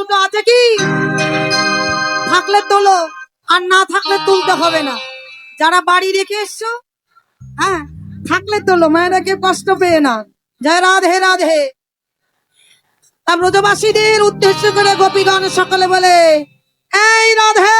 দুটো আছে কি? থাকলে তোলো, আর না থাকলে তুলতে হবে না। যারা বাড়ি রেখে এসছো, হ্যাঁ থাকলে তোলো, মায়েরাকে কষ্ট পেয়ে না। জয় রাধে রাধে। তা ব্রজবাসীদের উদ্দেশ্য করে গোপীগণ সকলে বলে, এই রাধে।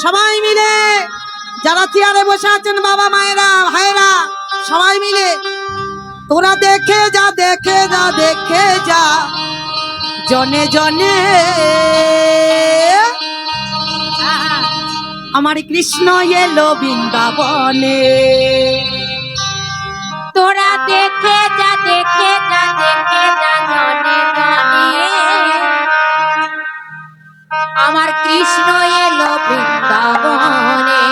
সবাই মিলে যারা চেয়ারে বসে আছেন, বাবা মায়েরা ভাইরা, সবাই মিলে তোরা দেখে যা, দেখে যা, দেখে যা, জনে জনে আমার কৃষ্ণ এলো বৃন্দাবনে। তোরা দেখে যা, দেখে যা, দেখে যা, জনে জনে আমার কৃষ্ণ এলো বৃন্দাবনে।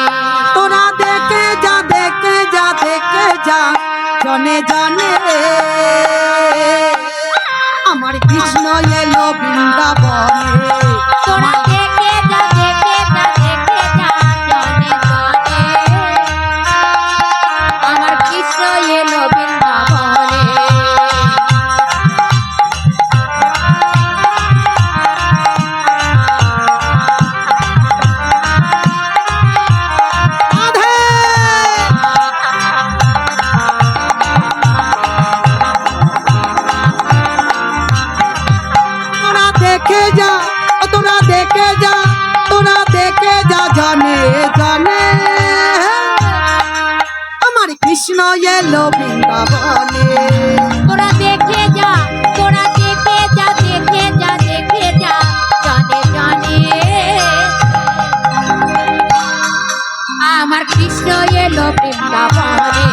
তোরা দেখে যা, দেখে যা, দেখে যা, জনে জনে আমার কৃষ্ণ এলো বৃন্দাবনে। তোরা দেখে যা, দেখে যা, দেখে যা, জনে জনে আমার কৃষ্ণ এলো বৃন্দাবনে। দেখে যা, তোরা দেখে যা, তোরা দেখে যা, জনে জনে আমার কৃষ্ণ এলো বৃন্দাবনে। তোরা দেখে যা, তোরা দেখে যা, দেখে যা, দেখে যা, জনে জনে আমার কৃষ্ণ এলো বৃন্দাবনে।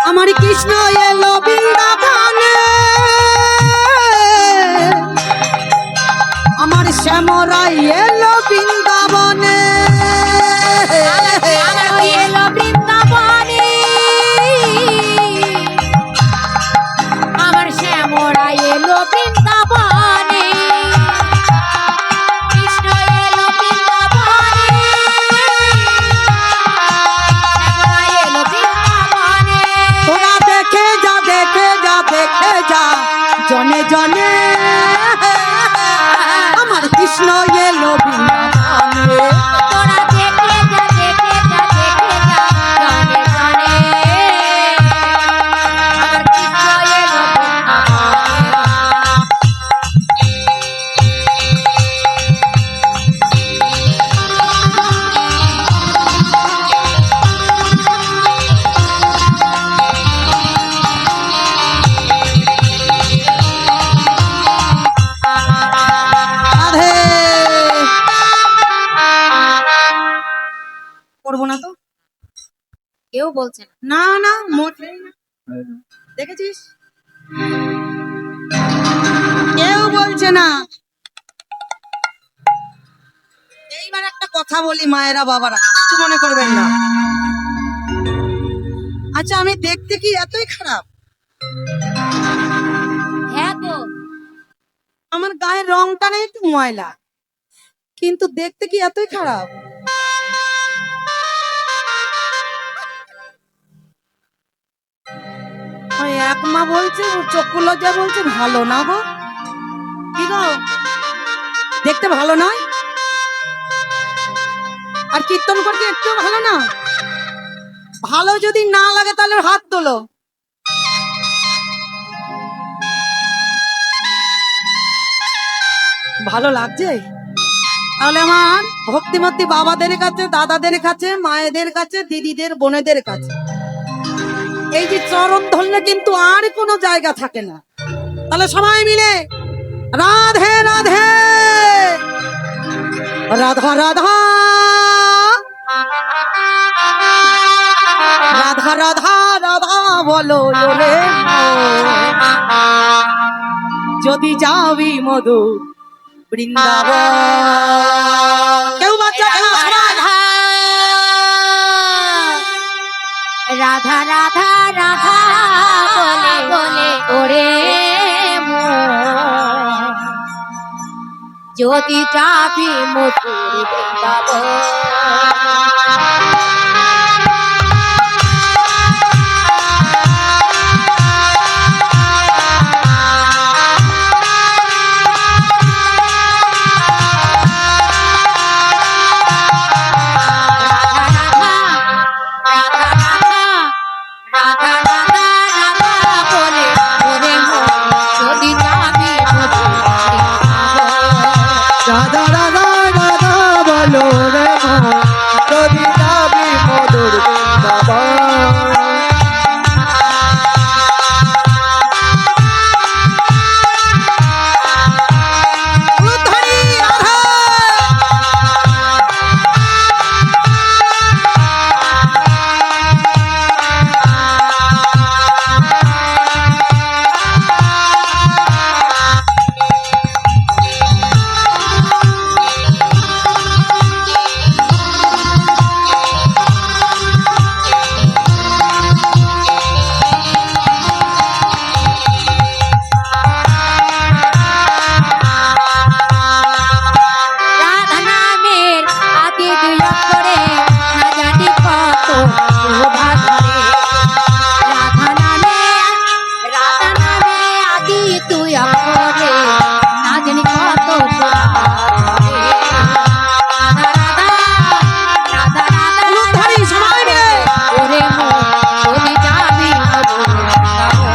আমার কৃষ্ণ এলো বৃন্দাবনে, আমার শ্যামরাই এলো বৃন্দাবনে। আমার এলো বৃন্দাবনে, আমার শ্যামরা এলো বৃন্দাবনে। কৃষ্ণ এলো বৃন্দাবনে, শ্যামরা এলো বৃন্দাবনে। তোরা দেখে যা, দেখে যা, দেখে যা, জনে জনে আমার কৃষ্ণ এলো বৃন্দাবনে। তোরা দেখে যা, দেখে যা, দেখে যা, জনে জনে আমার কৃষ্ণ এলো বৃন্দাবনে। রাধে। করবো না তো, কেউ বলছে না। না না মোটেই না। দেখেছিস, কেউ বলছে না। এইবার একটা কথা বলি, মায়েরা বাবারা কিছু মনে করবেন না। আচ্ছা, আমি দেখতে কি এতই খারাপ? হ্যাঁ গো, আমার গায়ের রংটা নেই একটু ময়লা, কিন্তু দেখতে কি এতই খারাপ? ওই এক মা বলছে, চক্ষু লজ্জা বলছে ভালো না গো। কি গো, দেখতে ভালো নয়? আর কীর্তন করতে একটু ভালো না? ভালো যদি না লাগে তাহলে হাত তোলো। ভালো লাগছে? তাহলে আমার ভক্তিমতী বাবাদের কাছে, দাদাদের কাছে, মায়েদের কাছে, দিদিদের, বোনেদের কাছে এই যে চরণ ধরলে কিন্তু আর কোনো জায়গা থাকে না। তাহলে সবাই মিলে রাধে রাধে, রাধা রাধা, রাধা রাধা, রাধা বলো রে, যদি যাবি মধু বৃন্দাবন। কেউ বাচ্চা কেউ রাধা রাধা রাধা যদি যাবি মধুর বৃন্দাবন। রাধা রাধা রাধা বলো রে মন যদি যাবি মধুর বৃন্দাবন। উলুধ্বনি রাধা। রাধা নামের আদি দুই অক্ষরে না জানি কত শোভা ধরে। রাধা নামে আদি দুই অক্ষরে না জানি কত শোভা ধরে। রাধা রাধা রাধা রাধা উলুধ্বনি সবাই মিলে। ওরে মন যদি যাবি মধুর বৃন্দাবন।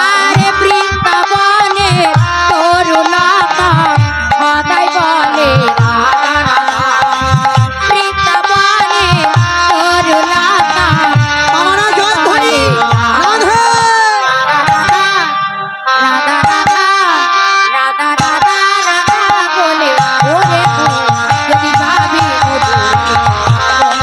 আরে বৃন্দাবনে তরুলতা সদাই বলে রাধা রাধা। বৃন্দাবনে তরুলতা বাবারা জয়ধ্বনি রাধা। রাধা রাধা রাধা রাধা রাধা বলে ওরে মন যদি যাবি মধুর বৃন্দাবন।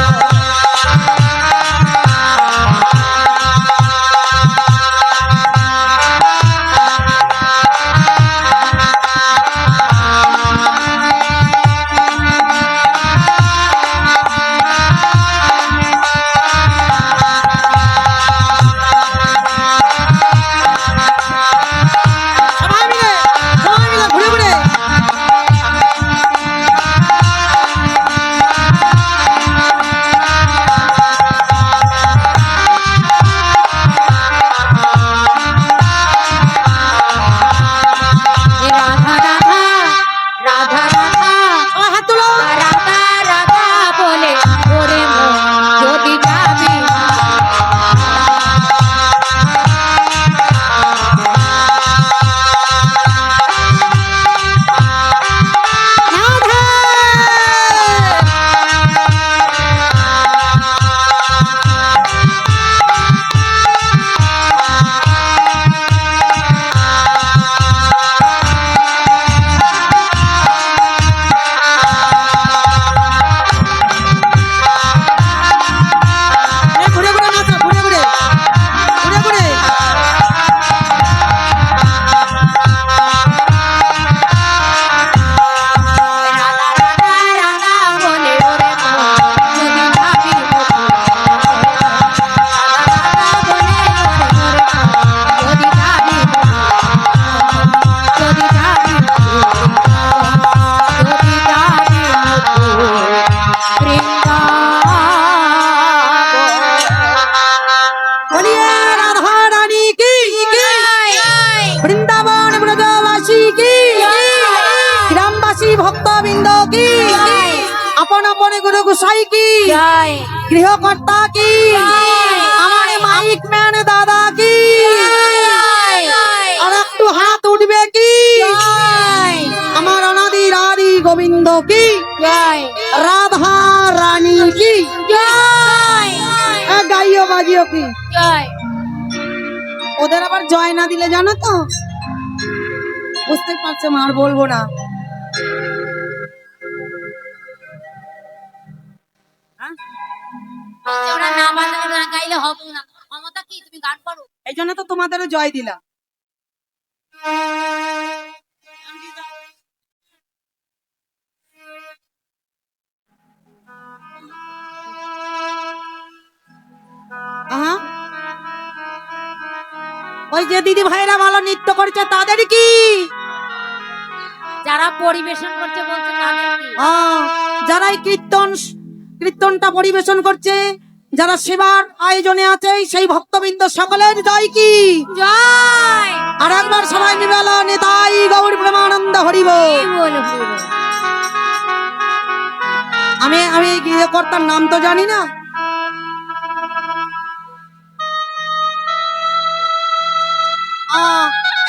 সবাই মিলে ঘুরে ঘুরে। রাধা রাধা রাধা রাধা সবাই হাত তুলো। রাধা রাধা বলে ওরে মন যদি যাবি রাধা। ঘুরে ঘুরে নাচো, ঘুরে ঘুরে ঘুরে ঘুরে। রাধা রাধা রাধা বলে ওরে মন যদি যাবি মধুর বৃন্দাবন। রাধা বলে ওরে মন যদি যাবি মধুর বৃন্দাবন। যদি যাবি মধুর বৃন্দাবন। যদি যাবি মধুর বৃন্দাবন। বলিয়ে রাধা রানী কি বৃন্দাবন ব্রজবাসী কি গ্রামবাসী ভক্তবৃন্দ কি আপন আপন গুরু গোসাই কি জয় গৃহকর্তা কি আমার মাইক ম্যান দাদা কি আর একটু হাত উঠবে কি আমার অনাদির আদি গোবিন্দ কি জয় রাধা রানী কি জয় গাইও বাজিও কি জয় ওদের আবার জয় না দিলে জানো তো বুঝতে পারছো মা আর বলবো না হ্যাঁ? ওরা না বাজালে না গাইলে হবে না। ক্ষমতা কি তুমি গান পারো? এই জন্য তো তোমাদেরও জয় দিলাম। আহা, ওই যে দিদি ভাইরা ভালো নৃত্য করছে তাদের কি? যারা পরিবেশন করছে বলছে তাদের কি? যারা এই কীর্তনটা পরিবেশন করছে, যারা সেবার আয়োজনে আছে, সেই ভক্তবৃন্দ সকলের জয় কি? জয়। আর একবার সবাই মিলে নিতাই গৌর প্রেমানন্দ হরি বল। কি বলে বলবো? আমি এই গৃহকর্তার নাম তো জানি না।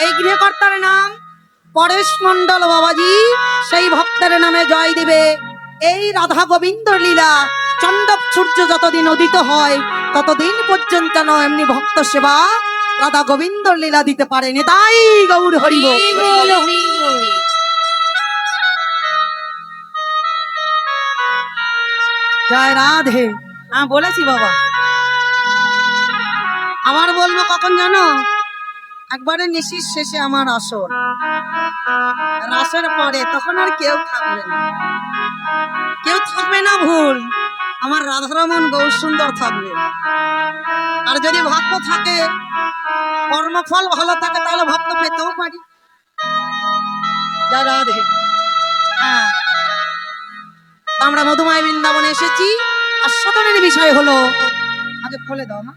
এই গৃহকর্তার নাম পরেশ মন্ডল বাবাজি। সেই ভক্তের নামে জয় দিবে। এই রাধা গোবিন্দ লীলা চন্দ্র সূর্য যতদিন উদিত হয় ততদিন পর্যন্ত যেন এমনি ভক্ত সেবা রাধা গোবিন্দ লীলা দিতে পারেনি। তাই গৌর হরি বল। কি বলে হরি বল? জয় রাধে। হ্যাঁ বলেছি বাবা, আবার বলবো কখন জানো? একবারে নিশির শেষে আমার আসর, আসর পরে তখন আর কেউ থাকবে না, কেউ থাকবে না ভুল, আমার রাধারমন গৌর সুন্দর থাকবে। আর যদি ভাগ্য থাকে, কর্মফল ভালো থাকে, তাহলে ভক্ত পেতেও পারি। জয় রাধে। হ্যাঁ, আমরা মধুময় বৃন্দাবনে এসেছি। আর সতনের বিষয় হলো, আগে খুলে দাও না,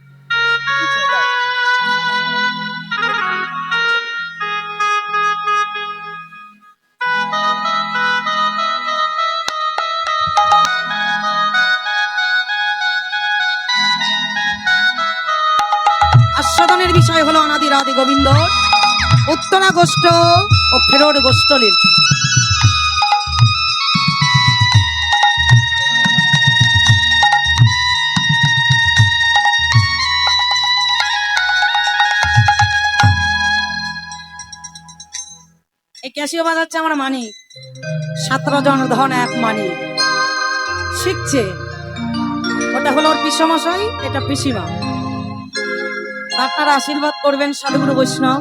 আস্বাদনের বিষয় হলো অনাদি রাধে গোবিন্দ, উত্তরা গোষ্ঠ ও ফেরোর গোষ্ঠ লীল। এই ক্যাসিও বাজাচ্ছে আমার মানি, 17 জন ধন এক মানি শিখছে। ওটা হলো ওর পিসমশাই, এটা পিসিমা। আপনারা আশীর্বাদ করবেন সাধুগুরু বৈষ্ণব।